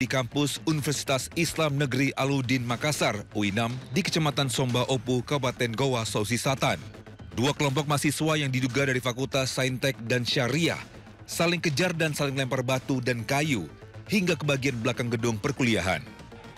di kampus Universitas Islam Negeri Alauddin Makassar, UINAM, di Kecamatan Somba Opu, Kabupaten Goa, Sulawesi Selatan. Dua kelompok mahasiswa yang diduga dari Fakultas Saintek dan Syariah saling kejar dan saling lempar batu dan kayu hingga ke bagian belakang gedung perkuliahan.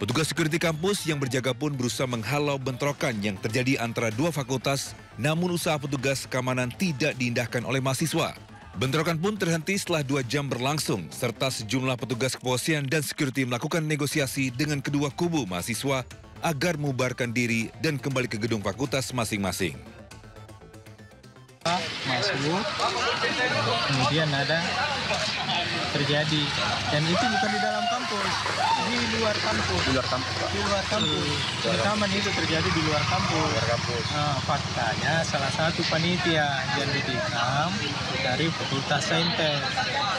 Petugas security kampus yang berjaga pun berusaha menghalau bentrokan yang terjadi antara dua fakultas, namun usaha petugas keamanan tidak diindahkan oleh mahasiswa. Bentrokan pun terhenti setelah 2 jam berlangsung, serta sejumlah petugas kepolisian dan security melakukan negosiasi dengan kedua kubu mahasiswa agar membubarkan diri dan kembali ke gedung fakultas masing-masing. Masuk, kemudian ada terjadi, dan itu bukan di dalam kampus, di luar kampus. Rekaman itu terjadi di luar kampus. Faktanya salah satu panitia yang ditikam dari Fakultas Saintek,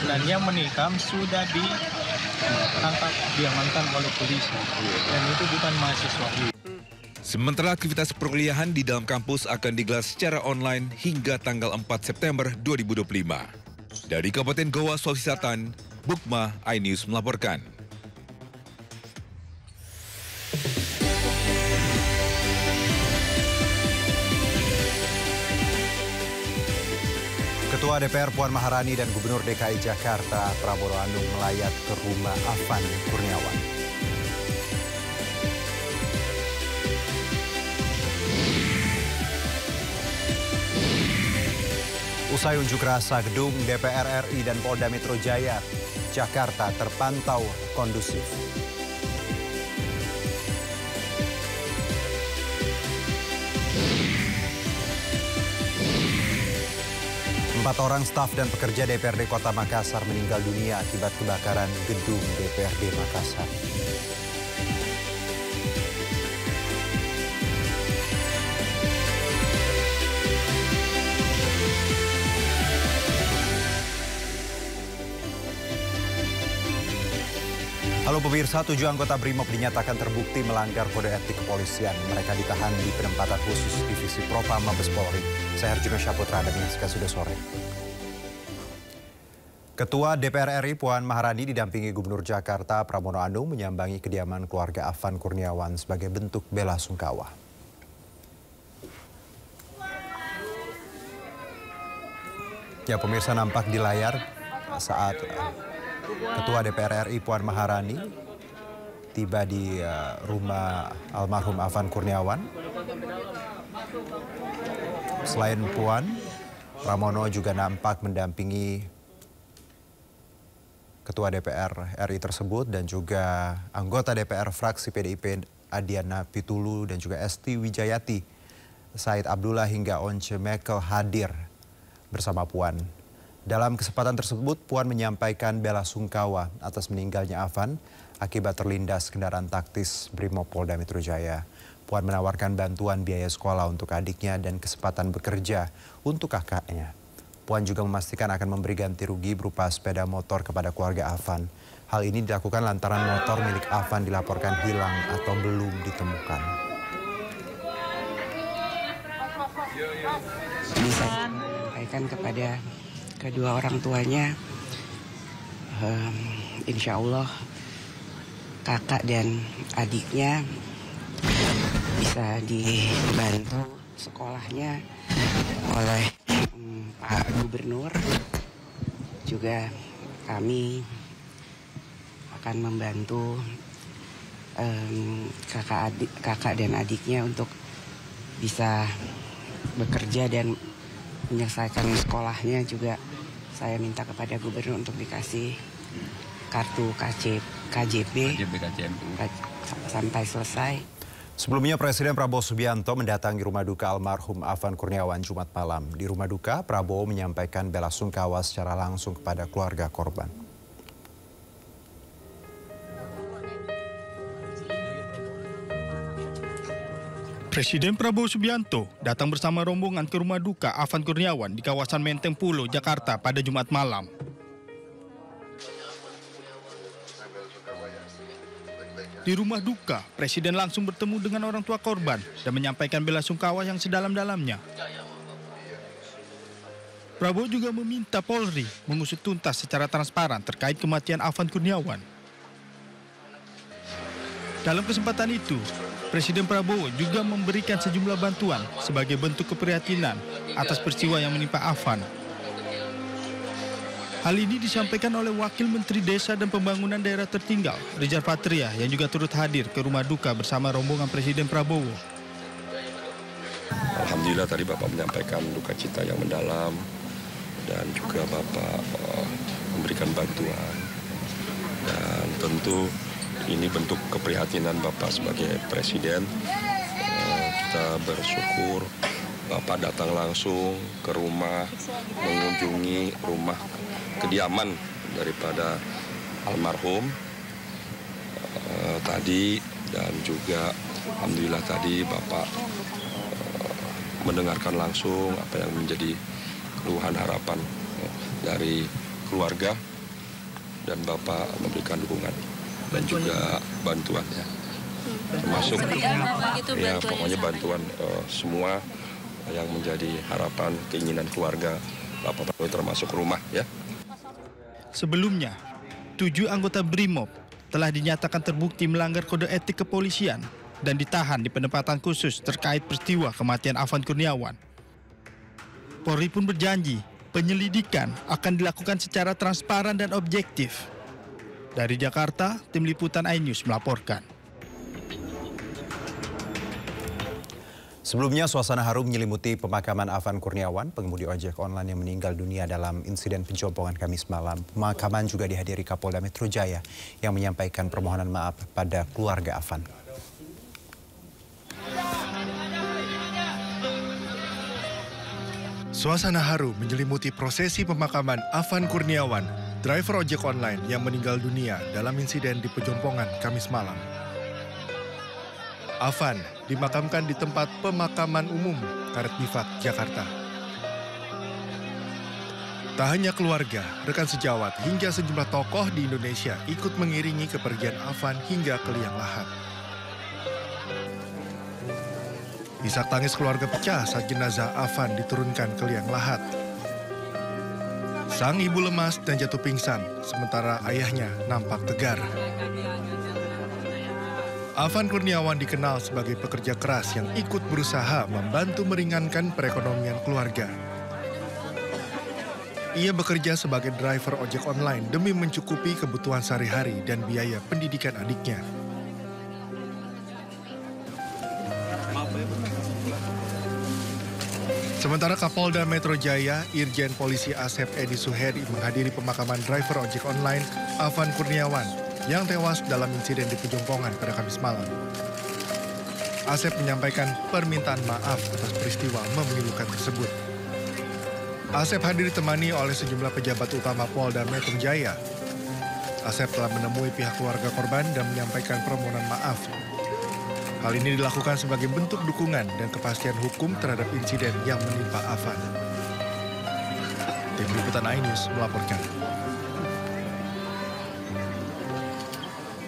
dan yang menikam sudah ditangkap, diamankan oleh polisi, dan itu bukan mahasiswa. Sementara aktivitas perkuliahan di dalam kampus akan digelar secara online hingga tanggal 4 September 2025. Dari Kabupaten Goa, Sulawesi Selatan, Bukma iNews melaporkan. Ketua DPR Puan Maharani dan Gubernur DKI Jakarta Prabowo Anung melayat ke rumah Afan Kurniawan. Usai unjuk rasa, gedung DPR RI dan Polda Metro Jaya, Jakarta terpantau kondusif. Empat orang staf dan pekerja DPRD Kota Makassar meninggal dunia akibat kebakaran gedung DPRD Makassar. Halo pemirsa, 7 anggota BRIMOB dinyatakan terbukti melanggar kode etik kepolisian. Mereka ditahan di penempatan khusus Divisi Propam Mabes Polri. Saya Harjuno Syaputra, Anda menyaksikan Sudah Sore. Ketua DPR RI Puan Maharani didampingi Gubernur Jakarta Pramono Anung menyambangi kediaman keluarga Afan Kurniawan sebagai bentuk bela sungkawa. Ya, pemirsa, nampak di layar saat Ketua DPR RI Puan Maharani tiba di rumah almarhum Afan Kurniawan. Selain Puan, Pramono juga nampak mendampingi Ketua DPR RI tersebut dan juga anggota DPR fraksi PDIP Adiana Pitulu dan juga Esti Wijayati, Said Abdullah hingga Once Mekel hadir bersama Puan. Dalam kesempatan tersebut, Puan menyampaikan bela sungkawa atas meninggalnya Afan akibat terlindas kendaraan taktis BRIMOB Polda Metro Jaya. Puan menawarkan bantuan biaya sekolah untuk adiknya dan kesempatan bekerja untuk kakaknya. Puan juga memastikan akan memberi ganti rugi berupa sepeda motor kepada keluarga Afan. Hal ini dilakukan lantaran motor milik Afan dilaporkan hilang atau belum ditemukan. Bisa sampaikan kepada kedua orang tuanya, insya Allah kakak dan adiknya bisa dibantu sekolahnya oleh Pak Gubernur. Juga kami akan membantu kakak dan adiknya untuk bisa bekerja dan menyelesaikan sekolahnya. Juga saya minta kepada Gubernur untuk dikasih kartu KJP sampai selesai. Sebelumnya Presiden Prabowo Subianto mendatangi rumah duka almarhum Afan Kurniawan Jumat malam. Di rumah duka, Prabowo menyampaikan bela sungkawa secara langsung kepada keluarga korban. Presiden Prabowo Subianto datang bersama rombongan ke rumah duka Afan Kurniawan di kawasan Menteng Pulo, Jakarta pada Jumat malam. Di rumah duka, Presiden langsung bertemu dengan orang tua korban dan menyampaikan bela sungkawa yang sedalam-dalamnya. Prabowo juga meminta Polri mengusut tuntas secara transparan terkait kematian Afan Kurniawan. Dalam kesempatan itu, Presiden Prabowo juga memberikan sejumlah bantuan sebagai bentuk keprihatinan atas peristiwa yang menimpa Afan. Hal ini disampaikan oleh Wakil Menteri Desa dan Pembangunan Daerah Tertinggal, Rizal Patria, yang juga turut hadir ke rumah duka bersama rombongan Presiden Prabowo. Alhamdulillah tadi Bapak menyampaikan duka cita yang mendalam dan juga Bapak memberikan bantuan. Dan tentu ini bentuk keprihatinan Bapak sebagai Presiden. Kita bersyukur Bapak datang langsung ke rumah, mengunjungi rumah kediaman daripada almarhum tadi, dan juga alhamdulillah tadi Bapak mendengarkan langsung apa yang menjadi keluhan harapan dari keluarga, dan Bapak memberikan dukungan dan juga bantuannya, termasuk ya pokoknya bantuan semua yang menjadi harapan keinginan keluarga Bapak, termasuk rumah ya. Sebelumnya, 7 anggota BRIMOB telah dinyatakan terbukti melanggar kode etik kepolisian dan ditahan di penempatan khusus terkait peristiwa kematian Afan Kurniawan. Polri pun berjanji penyelidikan akan dilakukan secara transparan dan objektif. Dari Jakarta, Tim Liputan iNews melaporkan. Sebelumnya, suasana haru menyelimuti pemakaman Afan Kurniawan, pengemudi ojek online yang meninggal dunia dalam insiden penjompongan Kamis malam. Pemakaman juga dihadiri Kapolda Metro Jaya yang menyampaikan permohonan maaf pada keluarga Afan. Suasana haru menyelimuti prosesi pemakaman Afan Kurniawan, driver ojek online yang meninggal dunia dalam insiden di Pejompongan Kamis malam. Afan dimakamkan di tempat pemakaman umum Karet Bifak, Jakarta. Tak hanya keluarga, rekan sejawat, hingga sejumlah tokoh di Indonesia ikut mengiringi kepergian Afan hingga ke liang lahat. Isak tangis keluarga pecah saat jenazah Afan diturunkan ke liang lahat. Sang ibu lemas dan jatuh pingsan, sementara ayahnya nampak tegar. Afan Kurniawan dikenal sebagai pekerja keras yang ikut berusaha membantu meringankan perekonomian keluarga. Ia bekerja sebagai driver ojek online demi mencukupi kebutuhan sehari-hari dan biaya pendidikan adiknya. Sementara Kapolda Metro Jaya, Irjen Polisi Asep Edi Suheri menghadiri pemakaman driver ojek online Afan Kurniawan yang tewas dalam insiden di Pejompongan pada Kamis malam. Asep menyampaikan permintaan maaf atas peristiwa memilukan tersebut. Asep hadir ditemani oleh sejumlah pejabat utama Polda Metro Jaya. Asep telah menemui pihak keluarga korban dan menyampaikan permohonan maaf. Hal ini dilakukan sebagai bentuk dukungan dan kepastian hukum terhadap insiden yang menimpa Afan. Tim Liputan iNews melaporkan.